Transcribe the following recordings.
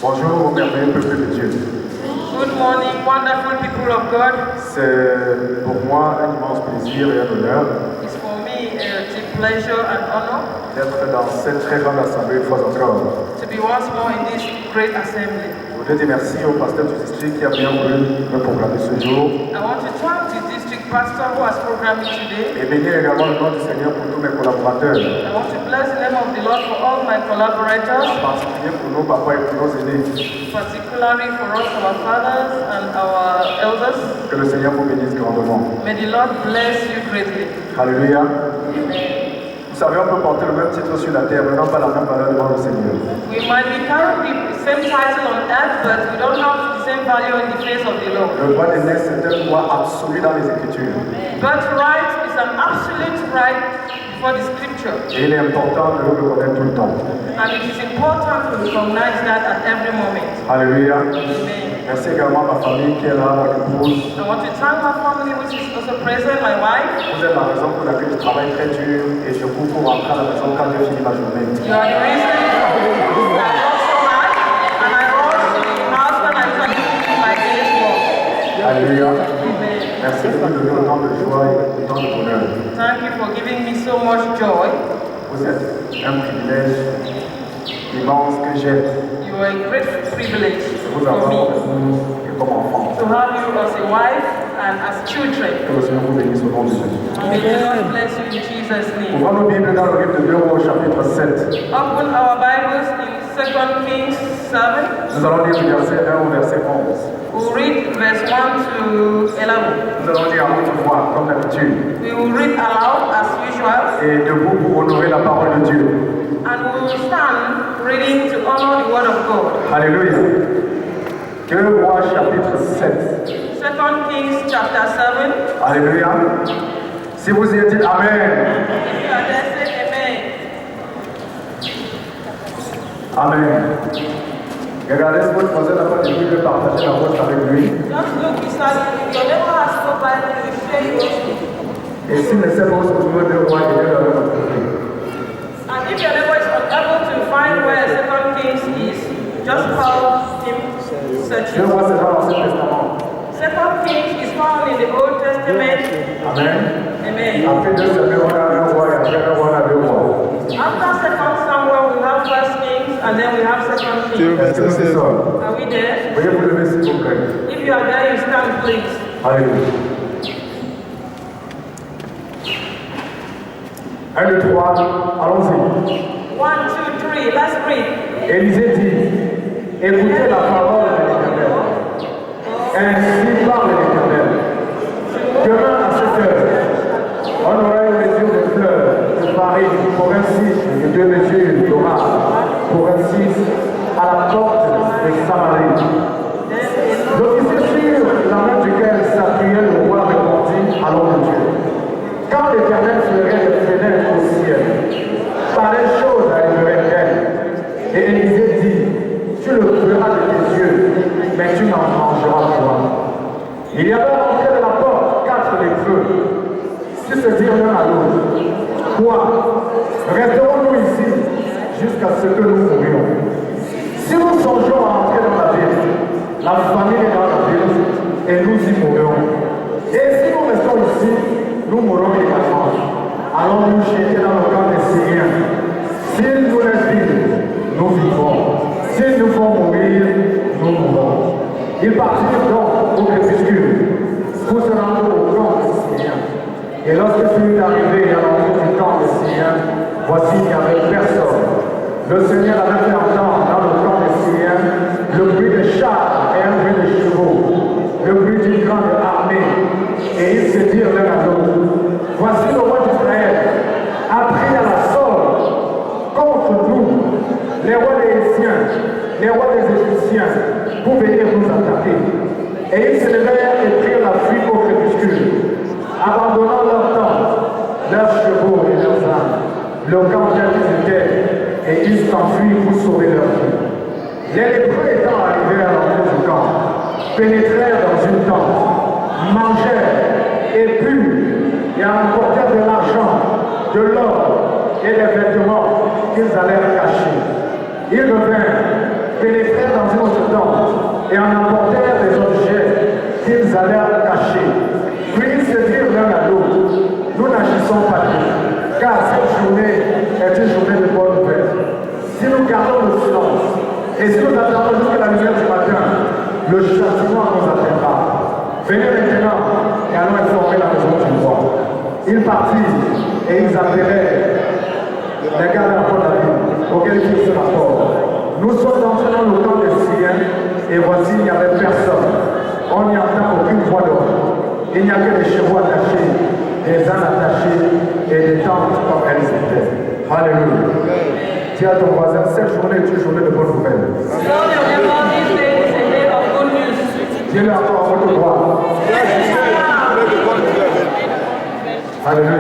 Bonjour, merveilleux peuple de Dieu. Good morning, wonderful people of God. C'est pour moi un immense plaisir et un honneur It's for me a pleasure and honor d'être dans cette très grande assemblée une fois encore. to be once more in this great assembly. Je voudrais dire merci au pasteur du district qui a bien voulu me proclamer ce jour I want to thank the district pastor who has programmed me today. et bénir également le nom du Seigneur pour tous mes collaborateurs, I want to bless the name of the Lord for all my collaborators, en particulier pour nos papas et pour nos aînés. particularly for us, our fathers and our elders. Que le Seigneur vous bénisse grandement. May the Lord bless you greatly. Alléluia. Amen. Vous savez, on peut porter le même titre sur la terre, mais non pas la même valeur devant le Seigneur. We might be carrying the same title on earth, but we don't have the same value in the face of the Lord. Le droit d'aîné, c'est un droit absolu dans les Écritures. Birthright is an absolute right before the scripture. Et il est important de le reconnaître tout le temps. And it is important to recognize that at every moment. Alléluia. Amen. Merci également à ma famille qui est là, mon épouse. I want to thank my family, which is also present, my wife. Vous êtes la raison pour laquelle je travaille très dur et je cours pour rentrer à la maison quand j'ai fini ma journée. You are the reason I work so hard, and I rush to the house when I try to do my day's work. Alléluia. Amen. Merci de me donner autant de joie et autant de bonheur. Thank you for giving me so much joy. Vous êtes un privilège immense que j'ai You are a great privilege de vous for avoir me comme épouse et comme enfant. to have you as a wife and as children. Que le Seigneur vous bénisse au nom de Jésus. May the Lord bless you in Jesus' name. Ouvrons nos Bibles dans le livre de 2 au chapitre 7. Open our Bibles in 2 Kings 7. Nous allons lire du verset 1 au verset 11. We'll read verse 1 to 11. Nous allons lire à haute voix, comme d'habitude, We will read aloud as usual, et debout pour honorer la parole de Dieu. and we will stand reading to honor the word of God. Alléluia. 2 Rois chapitre 7. 2 Kings chapter 7. Alléluia. Si vous y êtes, dites Amen. If you are there, say amen. Amen. Regardez si votre voisin n'a pas de Bible, partagez la vôtre avec lui. Just look beside you. If your neighbor has no Bible, you share yours with him. Et s'il ne sait pas où se trouve 2 Rois, il est dans le monde. And if your neighbor is unable to find where 2 Kings is, just call him, search 2 it. Rois, c'est dans l'Ancien Testament. 2 Kings is found in the Old Testament. Amen. Amen. Après 2 Samuel, on a 1 roi, et après 1 roi, on a 2 rois. After 2 Samuel, we have 1 Kings, and then we have 2 Kings. Est-ce que c'est ça? Are we there? Veuillez vous lever s'il vous plaît. If you are there, you stand, please. Alléluia. 1, 2, 3, allons-y. 1, 2, 3, let's read. Élisée dit, écoutez la parole de l'Éternel. Ainsi parle l'Éternel. Demain à 7 heures, on aura une mesure de fleurs de farine pour un 6 et 2 mesures d'orage pour un 6 à la porte de Samarie. L'officier sur la main duquel s'appuyait le roi répondit, allons de Dieu. Quand l'Éternel ferait des fenêtres au ciel, pareille chose arriverait d'elle. Et Élisée dit, tu le feras de tes yeux, mais tu n'en mangeras point. Il y avait à l'entrée de la porte 4 lépreux, qui se dirent l'un à l'autre, quoi, resterons-nous ici jusqu'à ce que nous mourions? Si nous songeons à entrer dans la ville, la famille est dans la ville, et nous y mourrons. Et si nous restons ici, nous mourrons également. Allons nous jeter dans le camp des Syriens. S'ils nous laissent vivre, nous vivrons. S'ils nous font mourir, nous mourrons. Ils partirent donc au crépuscule pour se rendre au camp des Syriens. Et lorsque fut arrivé à l'entrée du camp des Syriens, voici qu'il n'y avait personne. Le Seigneur avait fait entendre dans le camp des Syriens le bruit des chars et un bruit de chevaux, le bruit d'une grande armée. Et ils se dirent l'un à l'autre, voici le roi d'Israël a pris à la sorte contre nous les rois des Hétiens, les rois des Égyptiens, pour venir nous attaquer. Et ils se levèrent et prirent la fuite au crépuscule, abandonnant leurs tentes, leurs chevaux et leurs ânes, le camp tel qu'ils étaient, et ils s'enfuirent pour sauver leur vie. Les lépreux étant arrivés à l'entrée du camp, pénétrèrent dans une tente, mangèrent et purent, et emportèrent de l'argent, de l'or et des vêtements qu'ils allèrent cacher. Ils revinrent, pénétrèrent dans une Et si nous attendons jusqu'à la lumière du matin, le châtiment nous attendra. Venez maintenant et allons informer la maison du roi. Ils partirent et ils appelaient les gars de la porte de la ville auxquels ils fixent la porte. Nous sommes entrés dans le camp des Syriens et voici, il n'y avait personne. On n'y entend aucune voix d'homme. Il n'y a que des chevaux attachés, des ânes attachés et des tentes comme elles étaient. Alléluia. Dis à ton voisin, cette journée est une journée de bonnes nouvelles. Dis-le encore à votre droit. Alléluia.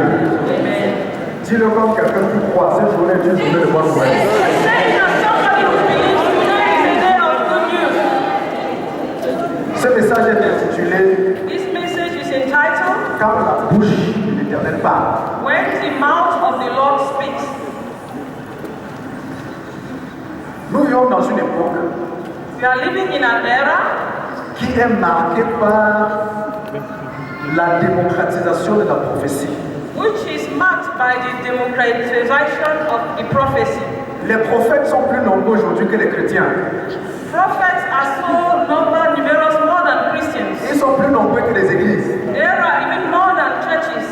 Dis-le comme quelqu'un qui croit, cette journée est une journée de bonnes nouvelles. Ce message est intitulé Quand la bouche de l'Éternel parle. When the mouth of the Lord speaks. Nous vivons dans une époque We are living in an era qui est marquée par la démocratisation de la prophétie. which is marked by the democratization of the prophecy. Les prophètes sont plus nombreux aujourd'hui que les chrétiens. Prophets are so numerous more than Christians. Ils sont plus nombreux que les églises. There are even more than churches.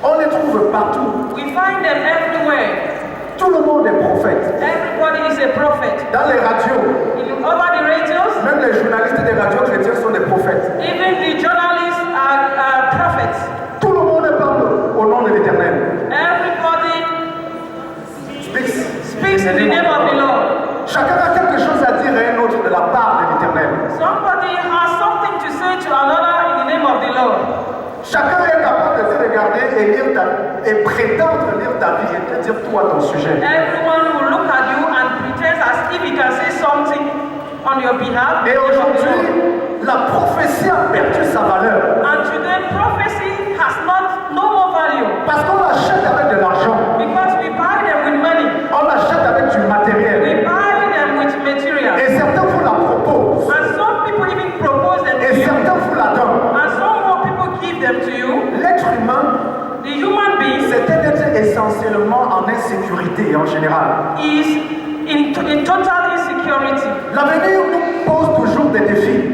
On les trouve partout. We find them everywhere. Tout le monde est prophète. Everybody is a prophet. Dans les radios, Over the radios, même les journalistes des radios chrétiens sont des prophètes. even the journalists are prophets. Tout le monde parle au nom de l'Éternel. Everybody speaks in the name of the Lord. Chacun a quelque chose à dire à un autre de la part de l'Éternel. Somebody has something to say to another in the name of the Lord. Chacun est capable de se regarder et prétendre lire ta vie et te dire tout à ton sujet. Everyone will look at you and pretend as if he can say something on your behalf. Et aujourd'hui, la prophétie a perdu sa valeur. And today prophecy has no more value. Parce qu'on l'achète avec de l'argent. Because we buy them with money. On l'achète avec du matériel. We buy them with material. Et certains vous la proposent. And some people even propose them to Et you. certains vous la donnent. And some more people give them to you. L'être humain, The human being c'est un être essentiellement en insécurité en général. is in total insecurity. L'avenir nous pose toujours des défis.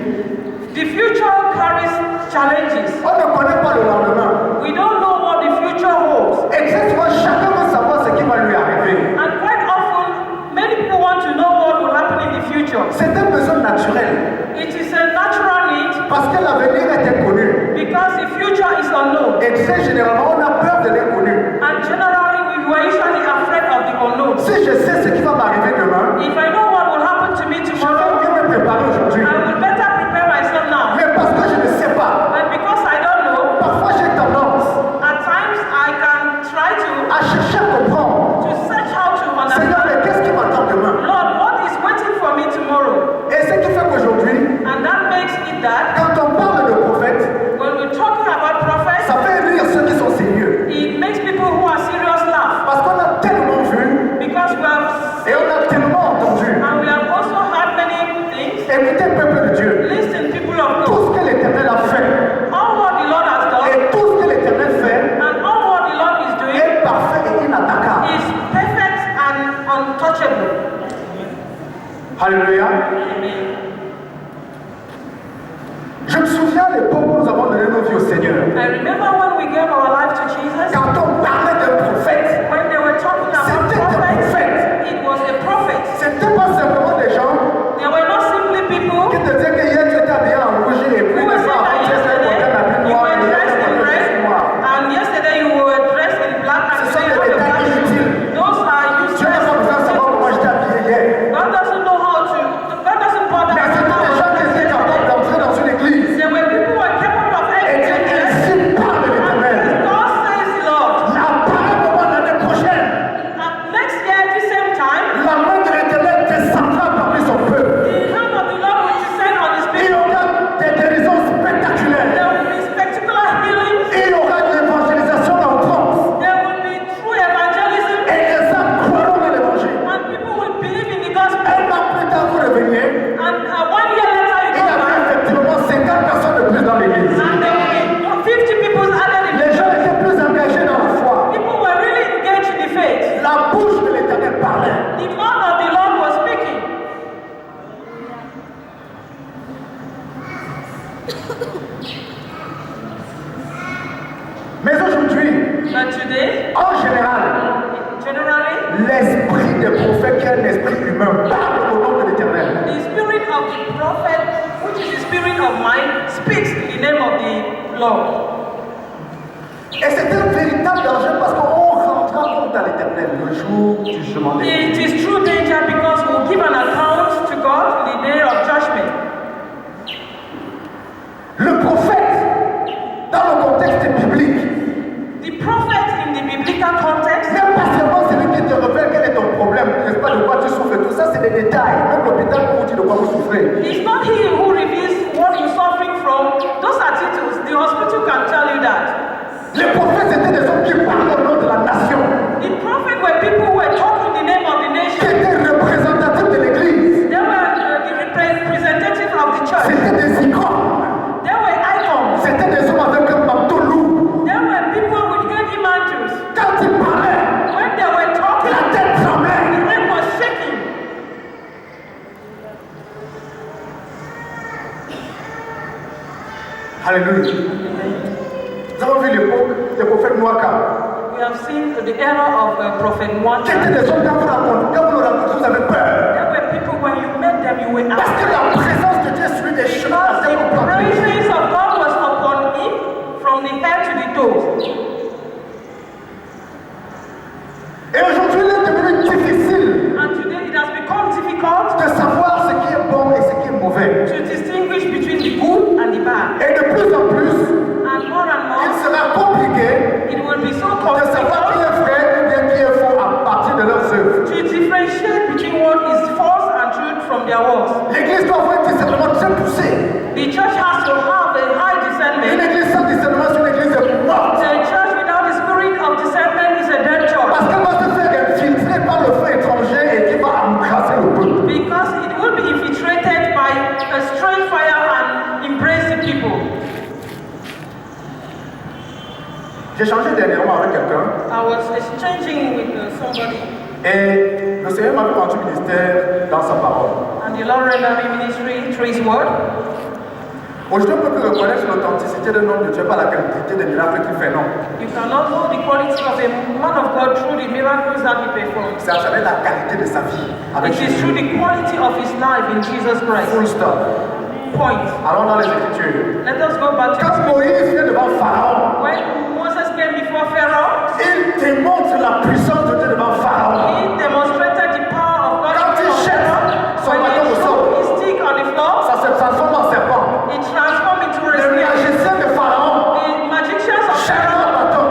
The future carries challenges. On ne connaît pas le lendemain. We don't know what the future holds. Et très souvent, chacun veut savoir ce qui va lui arriver. And quite often, many people want to know what will happen in the future. C'est un besoin naturel. It is a natural need Parce que l'avenir est inconnu. because the future is unknown. Et très généralement, on a peur de l'inconnu. And generally, we are usually afraid of the unknown. Si je sais ce qui va m'arriver demain, If I know what will happen to me je tomorrow, vais mieux me préparer aujourd'hui. I will better prepare myself now. Mais parce que je ne sais pas, But because I don't know, parfois j'ai tendance at times I can try à chercher à comprendre. to search how to Seigneur, understand. mais qu'est-ce qui m'attend demain? Lord, what is waiting for me tomorrow? Et ce qui fait qu'aujourd'hui, And that makes it that quand on parle de prophète, when we're talking about prophets, ça fait rire ceux qui sont sérieux. it makes people who are serious laugh. Parce qu'on a tellement vu Because we have et on a tellement entendu. and we have also had many things. Écoutez, peuple de Dieu, Listen, people of God. tout ce que l'Éternel a fait All what the Lord has done et tout ce que l'Éternel fait and all what the Lord is doing est parfait et inattaquable. is perfect and untouchable. Alléluia. Je me souviens à l'époque où nous avons donné nos vies au Seigneur. I remember when we gave our life to Jesus, Quand on parlait d'un prophète, when they were talking about c'était un prophets, prophète. it was a prophet. C'était pas simplement des gens They were not simply people qui te disaient que hier tu étais habillé en rouge et puis who le were soir saying tu that étais porté yesterday la you noire were et hier dressed tu in portais red, le noir. and yesterday you were dressed in black, and Ce today sont you des have a détails black. inutiles. Those are Dieu n'a pas besoin de savoir useless. comment j'étais habillé hier. God doesn't know how to. God doesn't bother. Mais c'était des gens qui étaient capables d'entrer dans une église There were people who were capable of et entering dire church ainsi parle de l'Éternel. and God says, Lord, La of mine speaks in the name of the Lord. Et c'est un véritable danger parce qu'on rendra compte à l'Éternel le jour du jugement. It is true danger because we'll give an account to God in the day of judgment. Le prophète, dans le contexte biblique, The prophet in the biblical context n'est pas seulement celui qui te révèle quel est ton problème, n'est-ce pas, de quoi tu souffres, tout ça c'est des détails. Même l'hôpital pour vous dire de quoi vous souffrez. It's not he who reveals what you're suffering from. Those are titles. The hospital can tell you that. Les prophètes étaient des hommes qui parlaient au nom de la nation, The prophet were people who were talking in the name of the qui nation. étaient représentatifs de l'église. They were the representative of the church. C'était des icônes. They were icons. C'était des hommes avec un manteau lourd. They were people with heavy mantles. Quand ils parlaient, When they were talking, la tête the tremblait. earth was shaking. Alléluia. Nous avons vu l'époque des prophètes noirs. We have seen the era of Prophet Qui Muhammad. étaient des hommes quand vous le rencontrez, vous avez peur. There were people when you met them, you were Parce que afraid. la présence de Dieu suit des chemins à The telle plantés. presence of God was upon him from the head to the toes. Et aujourd'hui, il est devenu difficile And today it has become difficult de savoir ce qui est bon et ce qui est mauvais. to distinguish between the good and the bad. Et de plus en plus, And more il sera compliqué it will be so de savoir qui complicated est vrai ou bien qui est faux à partir de leurs œuvres. to differentiate between what is false and truth from their words. L'église doit avoir un discernement très poussé. The church has to have a high Une discernment. église sans discernement, c'est une église morte. A church without the spirit of discernment is a dead church. Parce qu'elle va se faire infiltrer par le feu étranger et qui va embraser le peuple. Because it will be infiltrated by a strange fire and embrace the people. J'ai changé dernièrement avec quelqu'un I was exchanging with somebody, et le Seigneur m'a fait rentrer au ministère dans sa parole. and the Lord rendered me ministry through His word. Aujourd'hui, on peut plus reconnaître l'authenticité d'un homme de Dieu par la qualité des miracles qu'il fait, non. You cannot know the quality of a man of God through the miracles that he performs. C'est à travers la qualité de sa vie avec It is Jésus. through the quality of his life in Jesus Christ. Full stop. Point. Allons dans les Écritures. Let us go back to Quand Moïse vient devant Pharaon, when Moses came before Pharaoh. il démontre la puissance de Dieu devant Pharaon. He demonstrated the power of God. Quand il jette son When bâton au he sol, threw his stick on the floor, ça se transforme en serpent. it transformed into a Le snake. magicien de Pharaon The magicians of jette un Pharaoh bâton,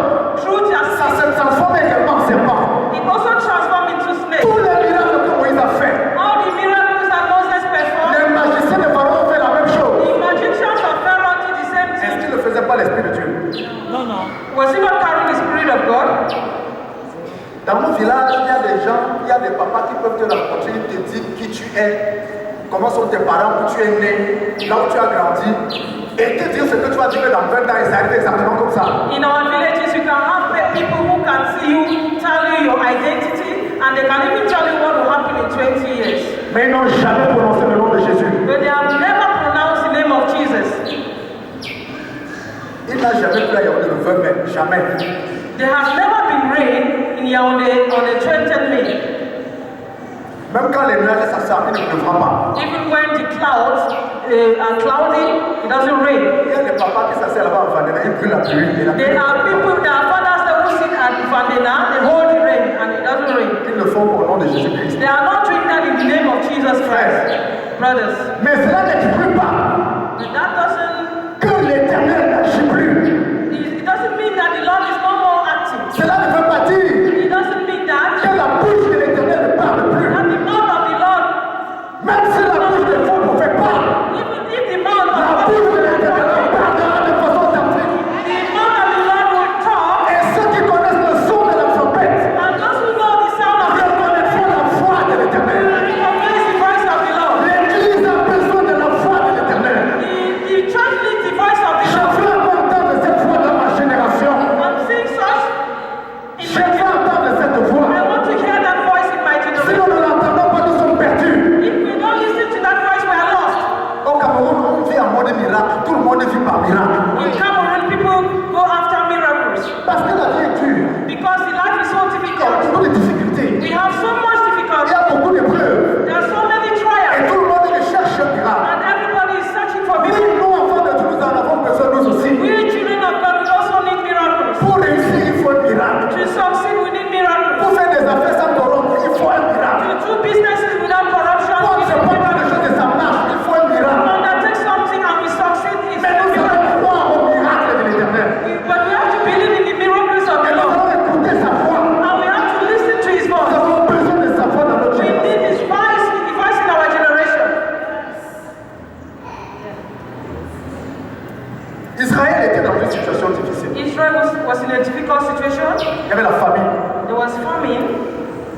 threw their ça stick. se transforme également en serpent. It also transformed into snake. Tous les miracles que Moïse a fait, All the miracles that Moses performed, les magiciens de Pharaon ont fait la même chose. the magicians of Pharaoh did the same Est-ce thing. qu'il ne faisait pas l'Esprit de Dieu? Was he not carrying the Spirit of God? Dans mon village, il y a des gens, il y a des papas qui peuvent te rencontrer, ils te disent qui tu es, comment sont tes parents, où tu es né, là où tu as grandi, et te dire ce que tu vas dire dans 20 ans et ça arrive exactement comme ça. In our villages, you can have people who can see you, tell you your identity, and they can even tell you what will happen in 20 years. Mais ils n'ont jamais prononcé le nom de Jésus. But they have never pronounced the name of Jesus. Il n'a jamais pu y avoir de le même, jamais. There has never been rain in Yaoundé on the 20th May. Même quand les nuages s'assemblent, il ne pleuvra pas. Even when the clouds are cloudy, it doesn't rain. Il y a des papas qui s'asseyent là-bas en Vandana, ils brûlent la pluie et la pluie. There are people, there are fathers that will sit at Vandena, they hold the rain, and it doesn't rain. Ils le font pour le nom de Jésus-Christ. They are not doing that in the name of Jesus Christ, brothers. Mais cela n'exclut pas But that doesn't, que l'Éternel n'agit plus. it doesn't mean that the Lord is no more active. Cela ne veut pas dire It doesn't mean that, que la bouche de l'Éternel ne parle plus. that the mouth of the Lord, Même si la bouche des faux ne fait pas, even if the mouth of la bouche de l'Éternel parlera de façon certaine. the mouth of the Lord will talk, Et ceux qui connaissent le son de la trompette and those who know the sound of the reconnaîtront la voix de l'Éternel. recognize the voice of the Lord. L'Église a besoin de la voix de l'Éternel. une situation difficile. Israel was in a difficult situation. Il y avait la famine. There was famine.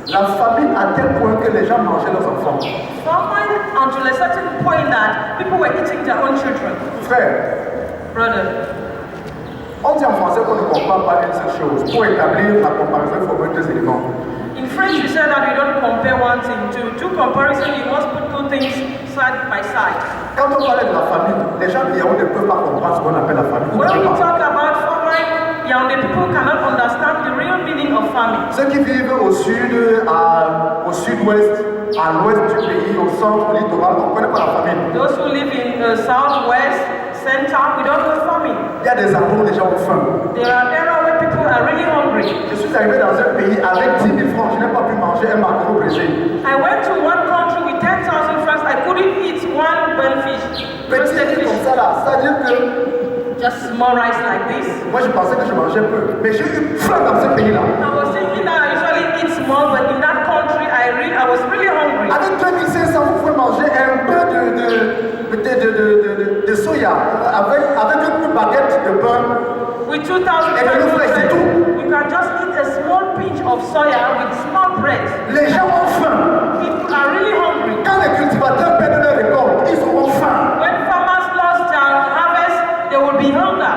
La famine à tel point que les gens mangeaient leurs enfants. Famine until a certain point that people were eating their own children. Frère, Brother, on dit en français qu'on ne compare pas une seule chose. Pour établir la comparaison, il faut mettre deux éléments. in French we said that you don't compare one thing to two comparison, you must put two things side by side. Quand on parle de la famine, les gens de Yaoundé ne peuvent pas comprendre ce qu'on appelle la famine. When we talk about famine, Yaoundé people cannot understand the real meaning of famine. Ceux qui vivent au sud, au sud-ouest, à l'ouest du pays, au centre, au littoral, on ne connaît pas la famine. Those who live in southwest, center, we don't know famine. Il y a des endroits où les gens ont faim. There are areas where people are really hungry. Je suis arrivé dans un pays avec 10 000 francs, je n'ai pas pu manger un macaron brésil. I went to one country with 10,000 francs, I couldn't eat one bone fish. Petit Roasted comme fish. ça là, c'est-à-dire que Just small rice like this. moi je pensais que je mangeais peu, mais j'ai eu faim dans ce pays-là. I was thinking that I usually eat small, but in that country I was really hungry. Avec 2500, vous pouvez manger un peu de soya, avec une baguette de pain. With 2,500, you can just eat a small pinch of soya with small bread. Les gens ont faim. People are really hungry. Quand les cultivateurs perdent leur récolte, ils auront faim. When farmers lost their harvest, there will be hunger.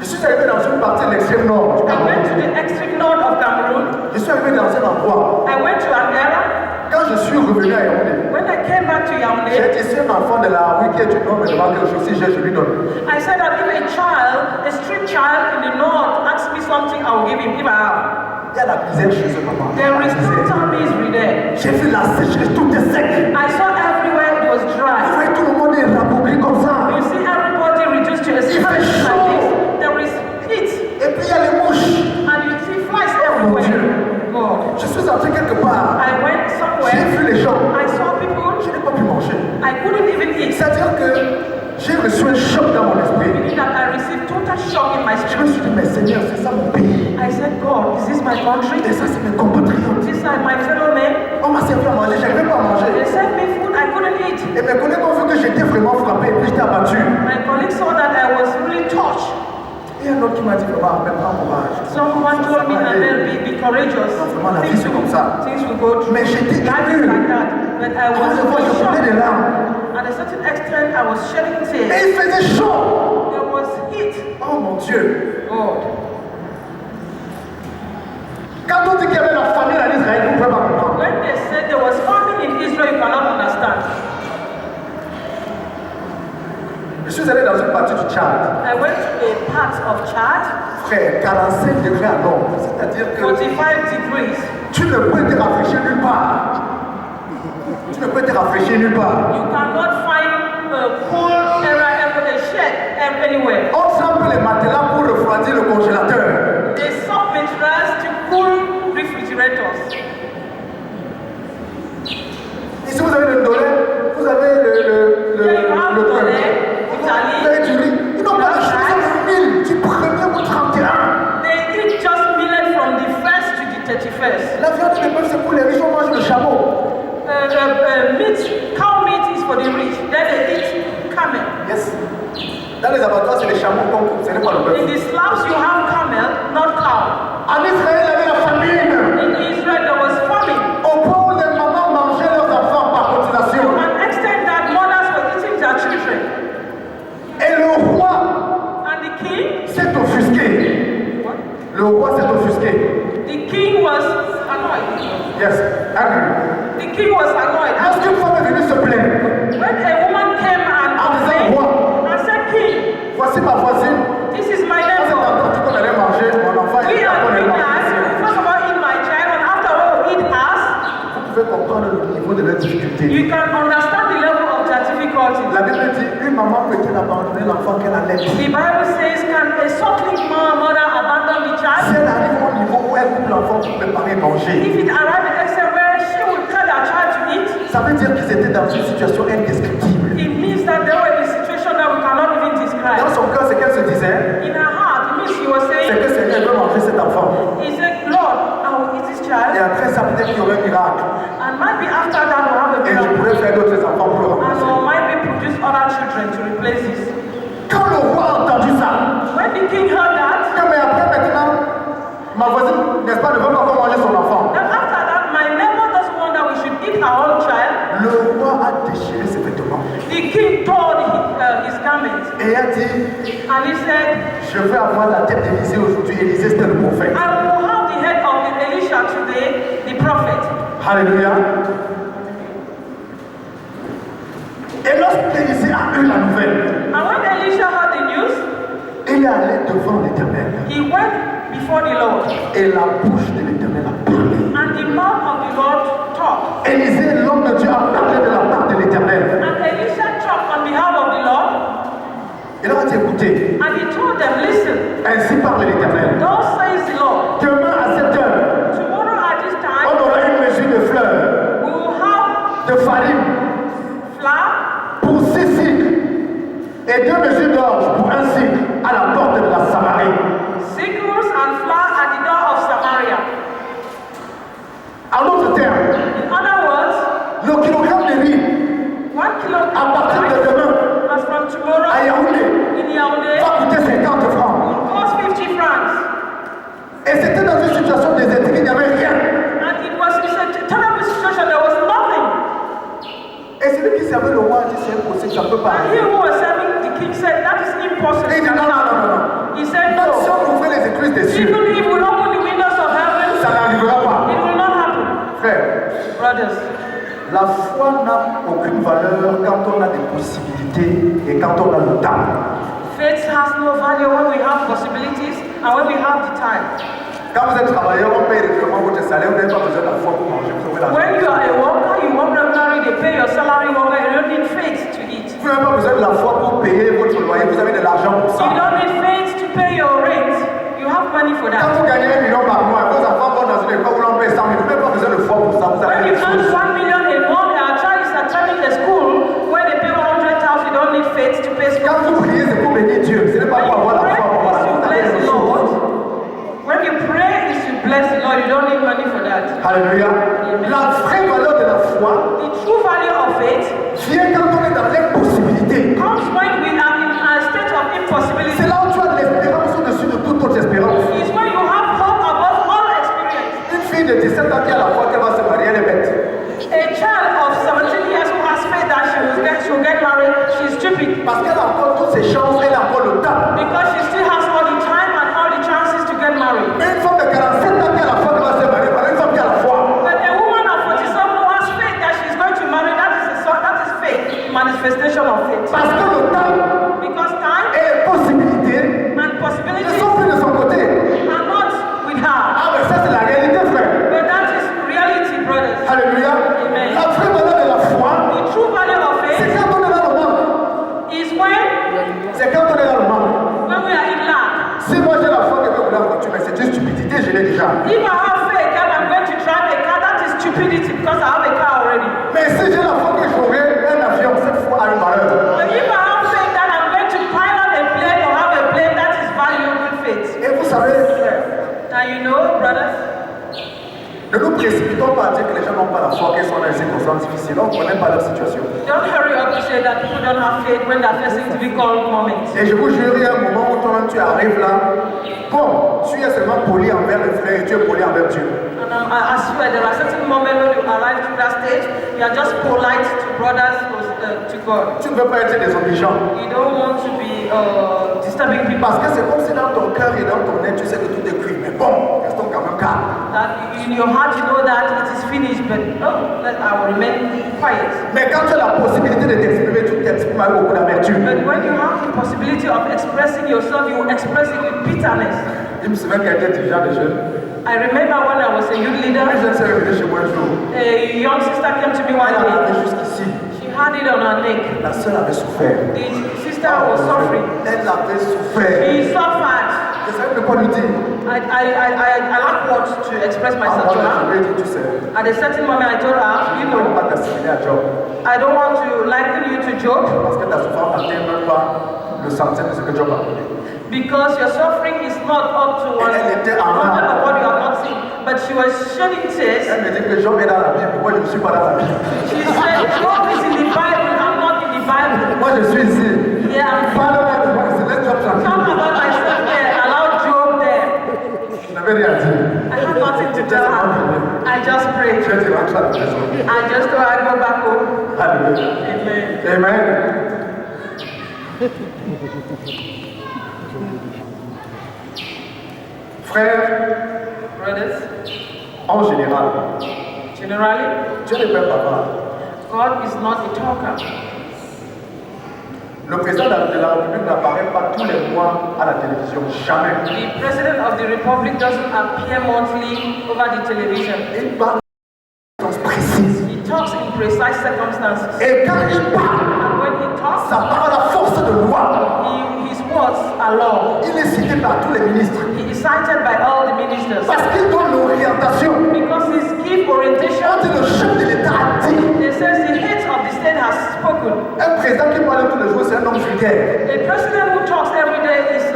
Je suis arrivé dans une partie de l'extrême nord du I went to Cameroun. the extreme north of Cameroon. Je suis arrivé dans un endroit. I went to an area. Quand je suis revenu à Yaoundé, When I came back to j'ai Yaoundé, dit si un enfant de la rue qui est du nord me demande quelque chose, si je lui donne. I said that if a street child in the north asks me something, I will give him. If I have. Il y a la misère chez ce maman. There is total misery there. J'ai vu la sécheresse, tout est sec. I saw everywhere it was Vous dry. voyez tout le monde est rabougri comme ça. You see everybody reduced to a Il fait situation chaud. like this. There is heat Et puis il y a les mouches. and you see flies Mon Dieu. everywhere. God. Je suis entré quelque part. I went J'ai somewhere. vu les gens. I saw people. Je n'ai pas pu manger. I couldn't even eat. C'est-à-dire que j'ai reçu un choc dans mon esprit. Meaning that I received total shock in my Je me spirit. suis dit, mais Seigneur, c'est ça mon pays. I said, God, is this my country? Et ça, c'est mes compatriotes. These are my fellow men. On m'a servi à manger, je n'arrivais pas à They manger. served me food I couldn't eat. Et mes collègues ont vu que j'étais vraiment frappé et puis j'étais abattu. My colleagues saw that I was really touched. Et un autre qui m'a dit, vraiment, même pas courage. Someone told me that be courageous. Vraiment, la vie, c'est comme ça. Things will go through. Mais j'étais Life is ému. like that. But I Quand was je vois, je shocked. prenais des larmes. At a certain extent, I was shedding tears. Et il faisait chaud. There was heat. Oh mon Dieu. God. Quand on dit qu'il y avait la famine en Israël, vous ne pouvez pas comprendre. When they said there was famine in Israel, you cannot understand. Je suis allé dans une partie du Tchad. I went to a part of Chad, Frère, 45 degrés à l'ombre. C'est-à-dire que 45 degrees. tu ne peux te rafraîchir nulle part. Tu ne peux te rafraîchir nulle part. You cannot find a cool area, a shed anywhere. On trempe les matelas pour refroidir le congélateur. They sub materials to cool refrigerators. Ici, vous avez le dollar, vous avez le Here you have pain. dollar, Vous Italy. avez du riz. Ils n'ont pas de choses de 1000 du 1er au 31. They eat just millet from the 1st to the 31st. La viande de bœuf, c'est pour les riches, on mange le chameau. Cow meat is for the rich. Then they eat camel. Yes. Dans les abattoirs, c'est les chameaux qu'on coupe, ce n'est pas le In bœuf. the slabs you have camel, not cow. En Israël, il y avait la famine. In Israel there was famine. Au point où les mamans mangeaient leurs enfants par To cotisation. an extent that mothers were eating their children. Et le roi And the king, s'est offusqué. Le roi s'est offusqué. the king was annoyed. Yes, angry. The king was annoyed. Lorsqu'une femme est venue se plaindre, When a woman came and complained and said, King, voici ma voisine. this is my Quand c'est neighbor. entendu qu'on allait manger, mon enfant We était are encore doing là. that. First of all, eat my child, and after all, eat us. Vous pouvez comprendre le niveau de leur difficulté. You can understand the level of their difficulties. La Bible dit, une maman peut-elle abandonner l'enfant qu'elle allait. The Bible says, can a suckling mother abandon the Si child? elle arrive au niveau où elle coupe l'enfant pour préparer manger, If it arrives at extent where she will tell her child to eat, ça veut dire qu'ils étaient dans une situation indescriptible. it means that they were in a situation that we cannot even Dans describe. son cœur, ce qu'elle se disait, In her heart, it means she was c'est saying, que Seigneur veut manger cet enfant. he said, Lord, I will eat this Et child, après ça, peut-être qu'il y aurait un miracle. and might be after that we'll have a Et je miracle. pourrais faire d'autres enfants pour le And remplacer. or might be produce other children to replace this. Quand le roi a entendu ça, Le roi a déchiré ses vêtements. The king tore his garment. Et a dit, And he said, je vais avoir la tête d'Élisée aujourd'hui. Élisée c'était le prophète. I will have the head of Elisha today, the prophet. Alléluia. Et lorsque Élisée a eu la nouvelle, And when Elisha heard the news, il est allé devant l'Éternel. he went before the Lord. Et la bouche de l'Éternel a parlé. And the mouth of the Lord talked. Élisée, l'homme de Dieu, a parlé de la part de l'Éternel. And Elisha talked on behalf of the Lord. Il leur a dit, écoutez, And he told them, listen, ainsi parle l'Éternel. thus says the Lord, Demain à cette heure, tomorrow at this on time, aura une mesure de fleurs, we will have de farine flour pour 6 cycles et 2 mesures d'orge pour 1 cycle à la porte de la Samarie. sickles and flour at the door of Samaria. En d'autres termes, In other words, le kilogramme de riz 1 kilogram à partir de demain as from tomorrow à Yaoundé in Yaoundé va coûter 50 francs. will cost 50 francs. Et c'était dans une situation désertique, il n'y avait rien. And it was in a terrible situation, there was nothing. Et celui qui servait le roi a dit c'est impossible, ça ne peut pas And he arriver. who was serving the king said, that is impossible. Et il dit non, non, non, non, non. He said, Même si no. on ouvrait les écluses des cieux, Even if we open the windows of heaven, ça n'arrivera pas. it will not happen. Frère, Brothers, la foi n'a aucune valeur quand on a des possibilités et quand on a le temps. faith has no value when we have possibilities and when we have the time. Quand vous êtes travailleur, on paye régulièrement votre salaire, vous n'avez pas besoin de la foi pour manger, vous avez la When you are a worker, you work regularly, they pay your salary worker, you don't need faith to eat. Vous n'avez pas besoin de la foi pour payer votre loyer, vous avez de l'argent pour ça. You don't need faith to pay your rent. You have money for Quand that. vous gagnez 1 million par mois, vos enfants vont dans une école où l'on paye 100 000, vous n'avez pas besoin de foi pour ça, vous When avez you des earn choses. 1 million a month and our child is attending a school where they pay 100,000, you don't need faith to pay school. Quand vous priez, c'est pour bénir Dieu, ce n'est pas pour avoir la foi pour avoir la foi. Vous avez des choses. When you pray is to bless the Lord, you don't need money for that. Alléluia. La vraie valeur de la foi The true value of faith vient quand on est dans l'impossibilité. comes when we are in a state of impossibility. C'est là où tu as l'espérance au-dessus de toute autre espérance. It's when you have hope above all experience. Une fille de 17 ans qui a la foi qu'elle va se marier, elle est bête. A child of 17 years who has faith that she will get married, she's stupid. Parce qu'elle a encore toutes ses chances, elle a encore le temps. Because she still has all the time and all the chances to get married. Mais une femme de 47 ans qui a la foi qu'elle va se marier, voilà une femme qui a la foi. But a woman of 47 who has faith that she's going to marry, that is faith, manifestation of faith. Parce que le temps Because time et les possibilités and ne possibilities sont plus de son côté. are not with her. Ah mais ça c'est la réalité, frère. But that is reality, brothers. Alléluia. Amen. La vraie valeur de la foi, The true value of c'est faith quand on est dans le manque. is when C'est quand on est dans le manque. we are in lack. Si moi j'ai la foi que je vais rouler en voiture, mais c'est une stupidité, je l'ai déjà. If I have faith that I'm going to drive a car, that is stupidity because I have a car already. Mais si j'ai la foi que j'aurai un avion, cette foi a une valeur. But if I have faith that I'm going to pilot a plane or have a plane, that is valuable faith. Et vous savez, Now you know, brothers, ne nous précipitons pas à dire que les gens n'ont pas la foi, qu'ils sont dans des circonstances difficiles. On ne connaît pas leur situation. don't hurry up to say that people don't have faith when they're facing difficult moments. Et je vous jure, il y a un moment où toi-même tu arrives là, bon, tu es seulement poli envers les frères et tu es poli envers Dieu. And I swear there are certain moments when you arrive to that stage, you are just polite to brothers, to God. Tu ne veux pas être désobligeant. You don't want to be disturbing people. Parce que c'est comme si dans ton cœur et dans ton nez, tu sais que tout est cuit. Mais bon, restons quand même calmes. That in your heart you know that it is finished, but I will remain quiet. Mais quand tu as la possibilité de t'exprimer, tu t'exprimes avec beaucoup d'amertume. But when you have the possibility of expressing yourself, you will express it with bitterness. Je me souviens qu'elle était dirigeant de jeunes. I remember when I was a youth leader, Un jeune s'est réveillé chez moi un jour. a young sister came to me one Elle day. avait jusqu'ici. She had it on her neck. La sœur avait souffert. The sister was suffering. Elle avait souffert. She suffered. Je ne savais plus quoi lui dire. I lack words to express À myself moi, to je her. lui ai dit, tu sais, At a certain moment, I told her, je you ne peux know, pas t'assimiler à Job. I don't want to liken you to Job Parce que ta souffrance n'atteint même pas le centième de ce que Job a connu. because your suffering is not up to one Elle était en hundred larmes. of what you have not seen. But she was shedding tears. Elle me dit que Job est dans la Bible. Moi, je ne suis pas dans la Bible. She said, Job is in the Bible, I'm not in the Bible. Moi, je suis ici. Yeah, I'm Parle-moi de moi. C'est laisse Job talk tranquille. about myself there, allow Job there. Je n'avais rien dit. I had nothing to tell her. I just prayed. Je vais te rentrer à la maison. I just thought I'd go back home. Amen. Frères, Brothers, en général, generally, Dieu ne peut pas parler. God is not a talker. Le président de la République n'apparaît pas tous les mois à la télévision, jamais. The President of the Republic doesn't appear monthly over the television. Il parle de circonstances précises. He talks in precise circumstances. Et quand il parle, And when he talks, ça parle à la force de loi. his words are law. Il est cité par tous les ministres. He is cited by all the ministers. Parce qu'il donne l'orientation. Because his give On orientation, dit le chef de l'État a dit. it says the head of the state has spoken. Un président qui parle tous les jours, c'est un homme vulgaire. A president who talks every day is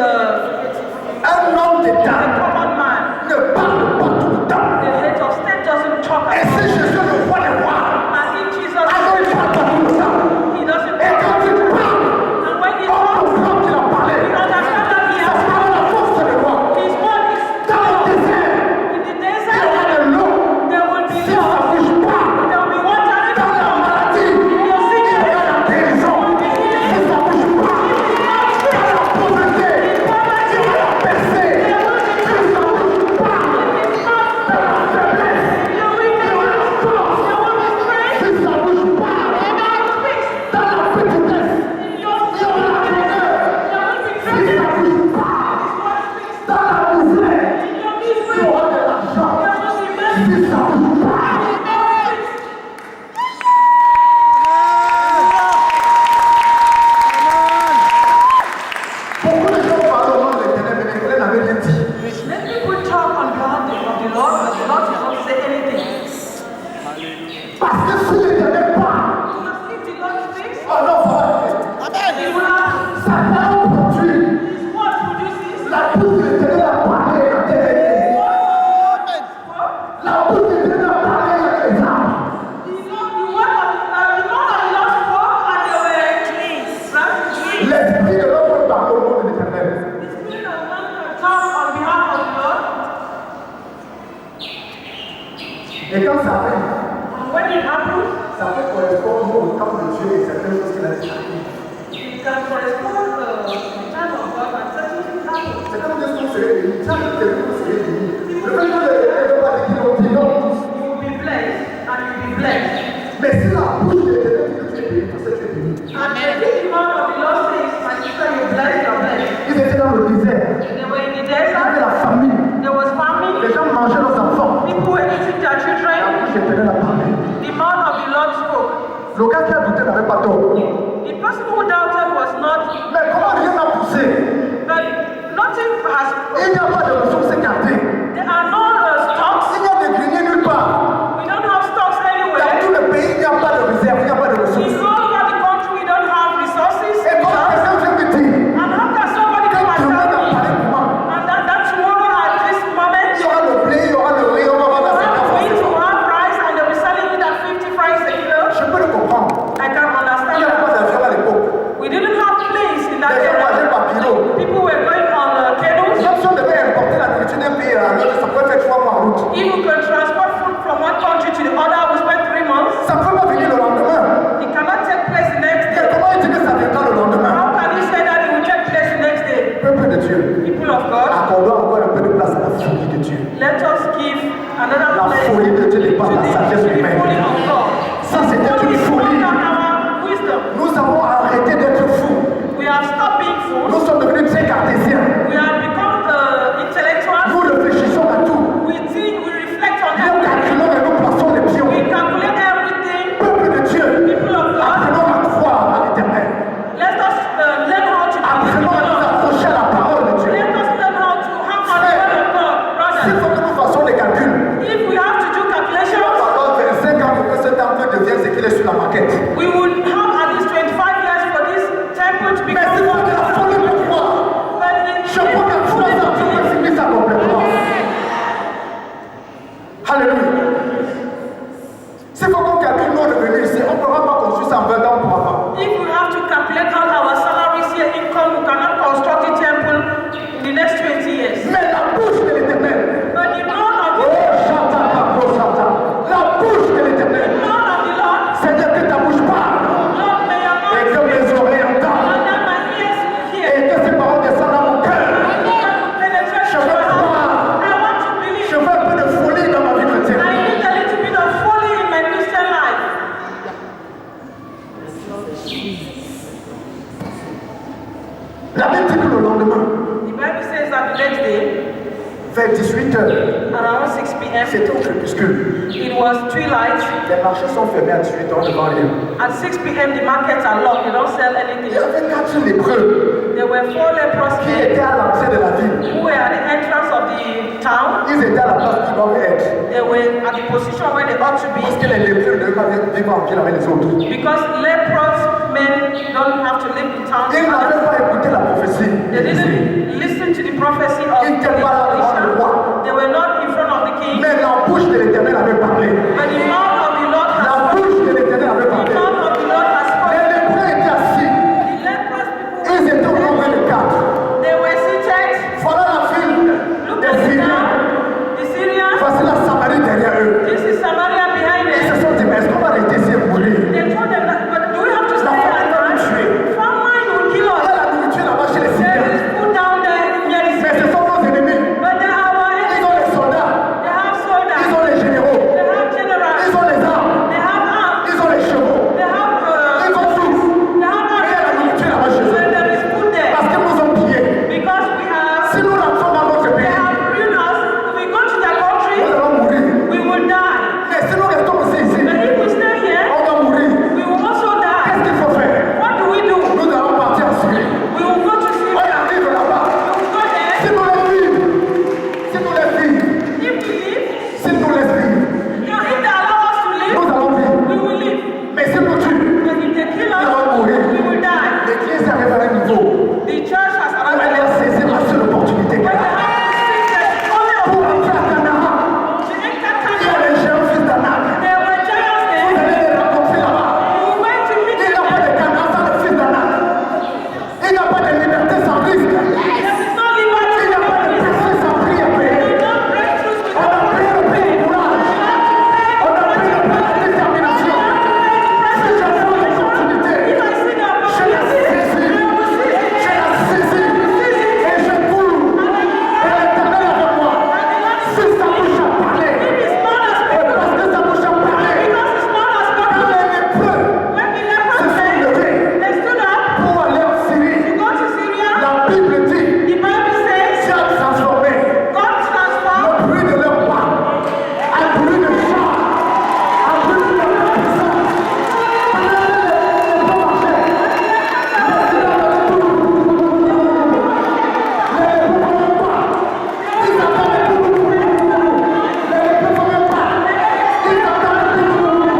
Un homme a d'État common man. ne parle pas tout le temps. The head of state doesn't talk Et about si Jésus est le roi des rois, and if Jesus, alors il parle pas tout le temps. he doesn't Et talk. quand il parle, And when he on talks, comprend qu'il a parlé. we understand that he Ça has parle à la force de loi. his word is Dans le désert, in the il y desert. aura de l'eau. There will be Si ça law. ne bouge pas, There will be water in dans la maladie, il y aura la guérison. Si ça ne bouge pas, dans la pauvreté, il y aura la percée. Si ça ne bouge pas, dans la faiblesse, il y aura la force. Si ça ne bouge pas, dans la petitesse, il y aura la bonheur. Si ça ne bouge pas, dans la misère, il y aura de l'argent. Si ça ne bouge pas, beaucoup de gens parlent au nom de l'Éternel, mais l'Éternel n'avait rien dit. Let people talk on behalf of the Lord, but the Lord did not say anything. Parce que si l'Éternel parle, Because if the Lord speaks, oh non, ça va être. he will have Sa parole produit. his word produces. La bouche de l'Éternel a parlé à la terre. La bouche de l'Éternel a parlé à les arbres. The word of the Lord spoke and there were trees. Right? L'Esprit de l'homme parle au nom de l'Éternel. The Spirit of man can talk on behalf of the Lord. Et quand ça arrive, And when it happens, ça peut correspondre au temps de Dieu et certaines choses qu'il a dit. it can correspond to the time of God and certain things happen. C'est comme Dieu qu'on serait béni. Tiens, que vous serez béni. Le fait que l'Éternel ne va pas dire qu'il ont dit non. You will be blessed and you will be blessed. Mais si la bouche de l'Éternel dit que tu es béni, parce que tu es béni. And if the word of the Lord says, my sister, you're blessed, you're blessed. Ils étaient dans le désert. They were in the Il y avait desert. la famine. There was Les famine. gens mangeaient leurs enfants. People were eating their La children. bouche de l'Éternel a parlé. The mouth of the Lord spoke. Le gars qui a douté n'avait pas tort. The person who doubted was not, Mais comment rien n'a poussé? but nothing has, Il n'y a pas de ressources gardées. there are no stocks. Il n'y a de greniers nulle part. We don't have stocks Dans anywhere. tout le pays, il n'y a pas de réserve, il n'y a pas de In ressources. all over the country, we don't have resources. Et quand quelqu'un vient me dire, And how can somebody come and demain tell n'a me, pas de comment? and that tomorrow at this moment, Il y aura le blé, il y aura le riz, on va vendre à 50 we need to francs. have rice and they'll be selling it at 50 francs a kilo? Je peux le comprendre. I can Il understand n'y avait pas that. d'avion à l'époque. We didn't have planes in that Les gens area. voyageaient par pirogue. People were going on canoes. Même si on devait importer la La Bible dit que le lendemain, The Bible says that the next day, vers 18h, around 6 p.m., c'était au crépuscule. it was twilight. Les marchés sont fermés à 18h, on ne vend rien. At 6 p.m., the markets are locked. They don't sell Il y anything. avait 4 lépreux There were 4 leprous qui men étaient à l'entrée de la ville. who were at the entrance of the town. Ils étaient à la place où ils doivent être. They were at the position where they ought to Parce be. que les lépreux ne devaient pas vivre en ville avec les autres. Because leprous men don't have to live in town. Ils n'avaient pas écouté la prophétie. They didn't listen to the prophecy of Ils n'étaient pas là devant le roi. They were not in front of the king. Mais la bouche de l'Éternel avait parlé. But the mouth of the Lord has La spoken. bouche de l'Éternel avait The parlé. mouth of the Lord has Les spoken. lépreux étaient assis. The leprous people, Ils étaient au nombre de 4. they were seated. Voilà la ville Look des at the Syriens. town. The Syrians. Voici la Samarie derrière eux. This is Samaria behind Ils se them. sont dit, mais est-ce qu'on va rester ici et mourir? They told them that, but do we have to stay La and famine va nous tuer. die? Famine will kill Il y us. a la nourriture là-bas chez les There Syriens. is food down there. There is, Mais ce sont nos ennemis. but they are our Ils enemies. ont les soldats. They have Ils soldiers. ont les généraux. They have generals. Ils ont les armes. They have arms. Ils ont les chevaux. They have Ils ont tout. they have Mais il y a la arms. nourriture là-bas chez eux. And there is food there. Parce qu'ils nous ont pillés. Because we have Si nous rentrons dans notre they pays, have ruined us. If we go to their nous country, allons mourir. we will die. Mais si nous restons aussi ici, But if we stay here, on va mourir. we will also die. Qu'est-ce qu'il faut faire? What do we do? Nous allons partir en Syrie. We will go to On Syria. arrive là-bas. We will go there. Si nous les vivons, si nous les vivons, If we live, si nous les vivons, if they allow us to nous live, allons vivre. we will live. Mais si nous tuons, But if they kill nous allons us, mourir. we will die. L'Église arrive à un niveau The church has où arrived elle doit saisir la seule opportunité when qu'elle they a. have to see that only Pour entrer à Canaan, to enter il y a Canaan. les géants fils d'Anak. There were giants Vous there. allez les rencontrer là-bas. We went to meet Il n'y a them. pas de Canaan sans le fils d'Anak. Il n'y a pas de liberté sans risque. There is no Il liberty n'y a pas de without péché sans prix à payer. risk. No breakthroughs On a without payé le prix du courage. On a payé le prix de la détermination. Si je vois l'opportunité, If I see the je la saisis. Je la saisis. Et je cours. Et l'Éternel avec moi. Si sa bouche a parlé, if his mouth has et spoken, parce que sa bouche a parlé, because his mouth has quand spoken, les lépreux when the se lepers sont said, levés they stood up pour aller en Syrie, to go to Syria. la Bible dit, The Bible says Dieu a transformé God transformed le bruit de leur pas en bruit de chant, en bruit de leur puissance.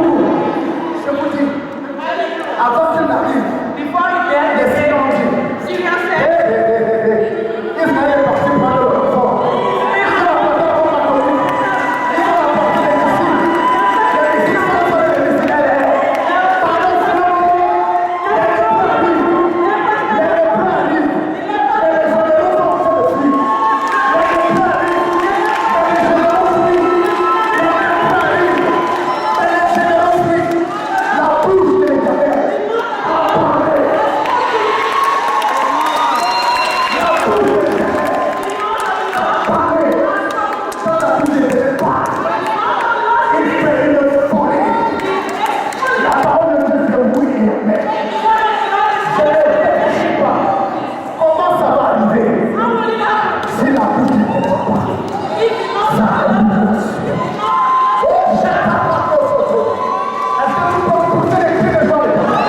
Je vous dis, avant qu'il n'arrive, before he died. les Syriens dit, Syria said, Israël est parti prendre le renfort. Ils ont apporté la bombe atomique. Ils ont apporté les missiles. Les missiles sont envoyés, les missiles LR. Pardon, finalement, les lépreux arrivent. Les lépreux arrivent. Et les généraux sont en train de fuir. Les lépreux arrivent. Et les généraux fuient. Les lépreux arrivent. Et les généraux fuient. La bouche de l'Éternel a parlé. La bouche de l'Éternel a parlé. Dans la bouche de l'Éternel. Il fait une folie. La parole de Dieu dit oui et amen. Je ne réfléchis pas. Comment ça va arriver si la bouche de l'Éternel parle? Ça arrive bien sûr. Je parle aux autres. Est-ce que vous pouvez pousser les cris de joie de l'Éternel?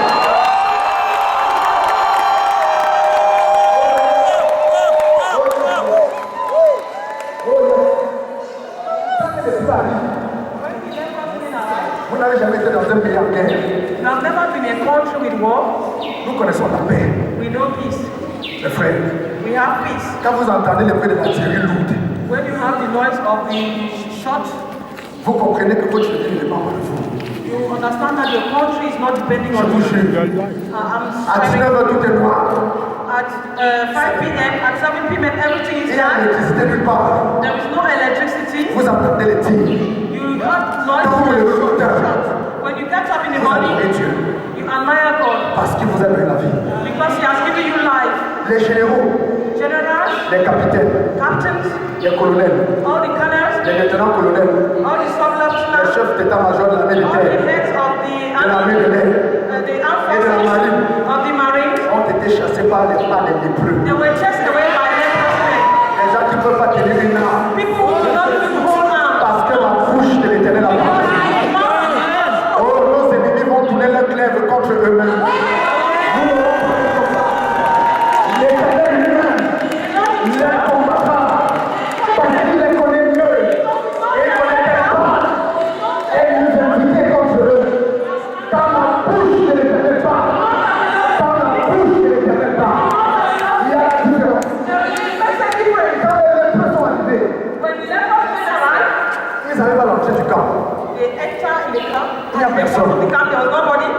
Vous n'avez jamais été dans un pays en guerre. you have never been in a country with war. Nous connaissons la paix. We know peace. Mes frères, We have peace. quand vous entendez les bruits de l'artillerie lourde, When you have the noise of the shot, vous comprenez que votre vie ne dépend pas de vous. you understand that your country is not depending Je on vous you. jure, I'm à telling 19h tout est noir. at 5 p.m., at 7 p.m., everything is Il n'y a done. l'électricité nulle part. There is no electricity. Vous entendez les tirs. You have noise Quand vous and levez votre tête, shot. When you get up in the vous adorez morning, Dieu you admire God parce qu'il vous a donné la vie. because He has given you life. Les généraux, Generals, les capitaines, captains, les colonels, all the colonels, les lieutenants-colonels, all the les sub-lieutenants, chefs d'état-major de l'armée de all the terre, heads of the de l'armée de l'air the armed et de la forces marine, par les lépreux. They were chased away by leprosy. Les gens qui ne peuvent pas tenir une arme People who do not even hold arms. parce que la bouche de l'Éternel a parlé. Oh, nos ennemis vont tourner leur glaive contre eux-mêmes. L'Éternel lui-même ne les combat pas parce qu'il les connaît mieux. Et il ne connaît pas. Et il nous a invités contre eux. Quand la bouche de l'Éternel parle, quand la bouche de l'Éternel parle, il y a la différence. Quand les lépreux sont arrivés, When the lepers arrived, ils arrivent à l'entrée du camp. they enter in the camp. Il n'y a When they personne. come to the camp, there was nobody.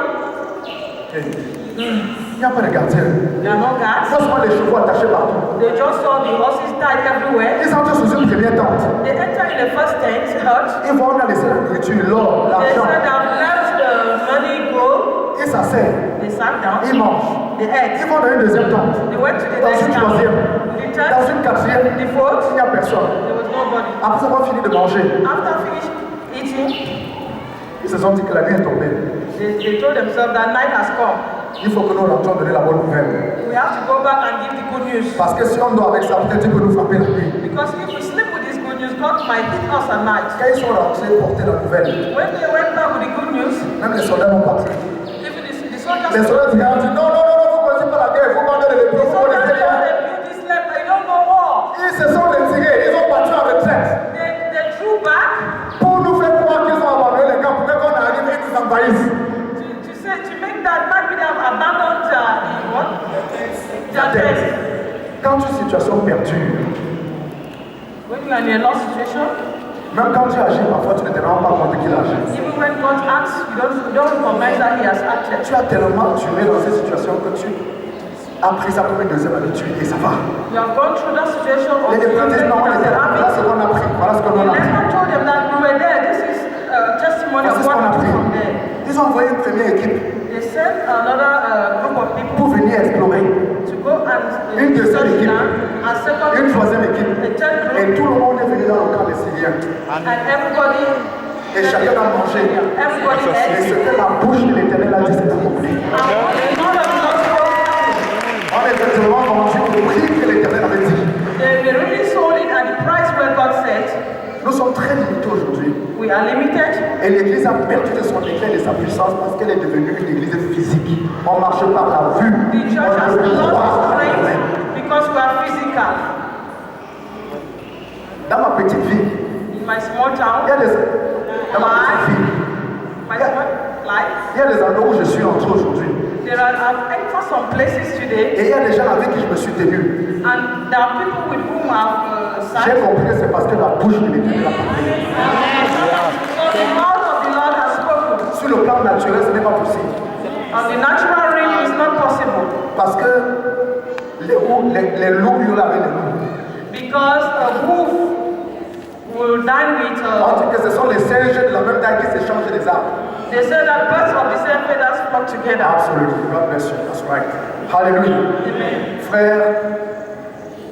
Il n'y a pas de gardien. There are no guards. Seulement les chevaux attachés partout. They just saw the horses tied everywhere. Ils entrent sous une première tente. They enter in the first tent, hut. Ils vont on a laissé la nourriture, l'or, They l'argent. said, I've left the money go. Ils s'asseyent. They sat down. Ils mangent. They ate. Ils vont dans une deuxième tente. They went to the Dans next une camp. troisième. The Dans third, une quatrième. the fourth, Il n'y a personne. there was nobody. Après avoir fini de manger, After finished eating, ils se sont dit que la nuit est tombée. they told themselves that night has come. Il faut que nous rentrions donner la bonne nouvelle. We have to go back and give the good news. Parce que si on dort avec ça, peut-être qu'il peut nous frapper la nuit. Because if we sleep with this good news, God might hit us at night. Quand ils sont rentrés porter la nouvelle, When they went back with the good news, même les soldats n'ont pas cru. even the Les soldiers soldats disent non, non, non, non, vous ne connaissez pas la guerre, il faut pas donner les the plus, vous soldiers connaissez said, rien. "You this left, I don't know war." Ils se sont retirés, ils ont battu en retraite. They drew back Pour nous faire croire qu'ils ont abandonné les camps, pour qu'on arrive et nous envahissent. to make that back they have abandoned their test. Quand une situation perdure, When you are in a lost situation, même quand tu agis, parfois tu ne te rends pas compte qu'il agit. even when God acts, you don't recognize that He has acted. Tu as tellement duré dans cette situation que tu as pris ça comme une deuxième habitude et ça va. You have gone through that situation. Les députés disent non, on était là, voilà ce qu'on a pris, voilà ce qu'on The a pris. leper told them that we were there. This is testimony Voici of ce qu'on a what we pris. took from there. Ils ont envoyé une première équipe They sent another group of people pour venir explorer. to go and Une deuxième search équipe. land, and second Une troisième équipe. a third Et group, tout le monde est venu dans le camp des Syriens. and everybody Et chacun a mangé. everybody Et ate. ce que la bouche de l'Éternel a dit, c'est accompli. None of us On est exactement vendu au prix que l'Éternel avait dit. they really sold it at the price where God said. Nous sommes très limités aujourd'hui. We are limited. Et l'Église a perdu de son éclat et de sa puissance parce qu'elle est devenue une Église physique. On marche par la vue. The church On has ne peut lost pas. its strength because we are physical. Dans ma petite ville, In my small il y town, a des, dans ma petite ville, my small life, il y a des endroits où je suis entré aujourd'hui. there are I've entered some places today, Et il y a des gens avec qui je me suis tenu. and there are people with whom I've J'ai sat. compris que c'est parce que la bouche de l'Éternel a parlé. So the mouth of the Lord has spoken. Sur le plan naturel, ce n'est pas possible. On the natural realm is not possible Parce que les loups hurlent avec les loups. because a wolf will dine with. On dit que ce sont les singes de la même taille qui s'échangent les arbres. They say that birds of the same feathers flock together. Absolutely. God bless you. That's right. Hallelujah. Amen. Frères,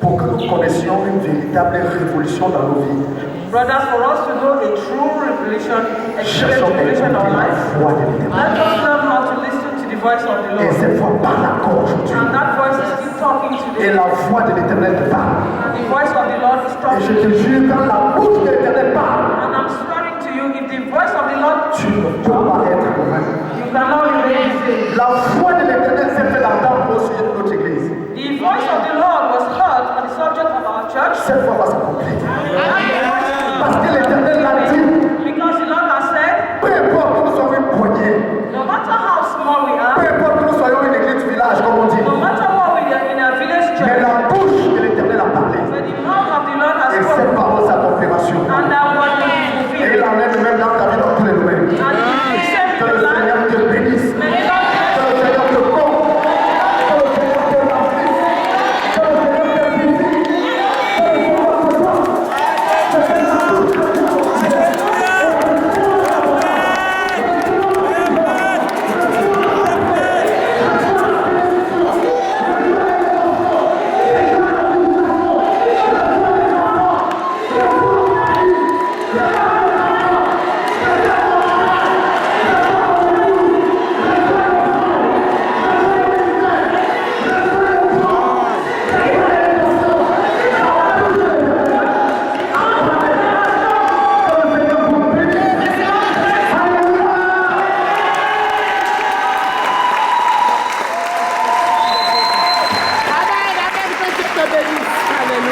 pour que nous connaissions une véritable révolution dans nos vies, Brothers, for us to know a true revelation, a true cherchons à revelation écouter of la life, voix de l'Éternel. let us learn how to listen to the voice of the Et Lord. cette voix parle encore aujourd'hui. And that voice is still talking Et today. la voix de l'Éternel te parle. And the voice of the Lord is Et je talking. te jure, quand la bouche de l'Éternel parle, And I'm swearing to you, if the voice of the Lord, tu ne peux pas être convaincu. you cannot remain the same. La voix de l'Éternel s'est fait entendre au sujet de notre église. The voice of the Lord was heard on the subject of our church. Cette voix va s'accomplir. And the voice of the Parce que l'Éternel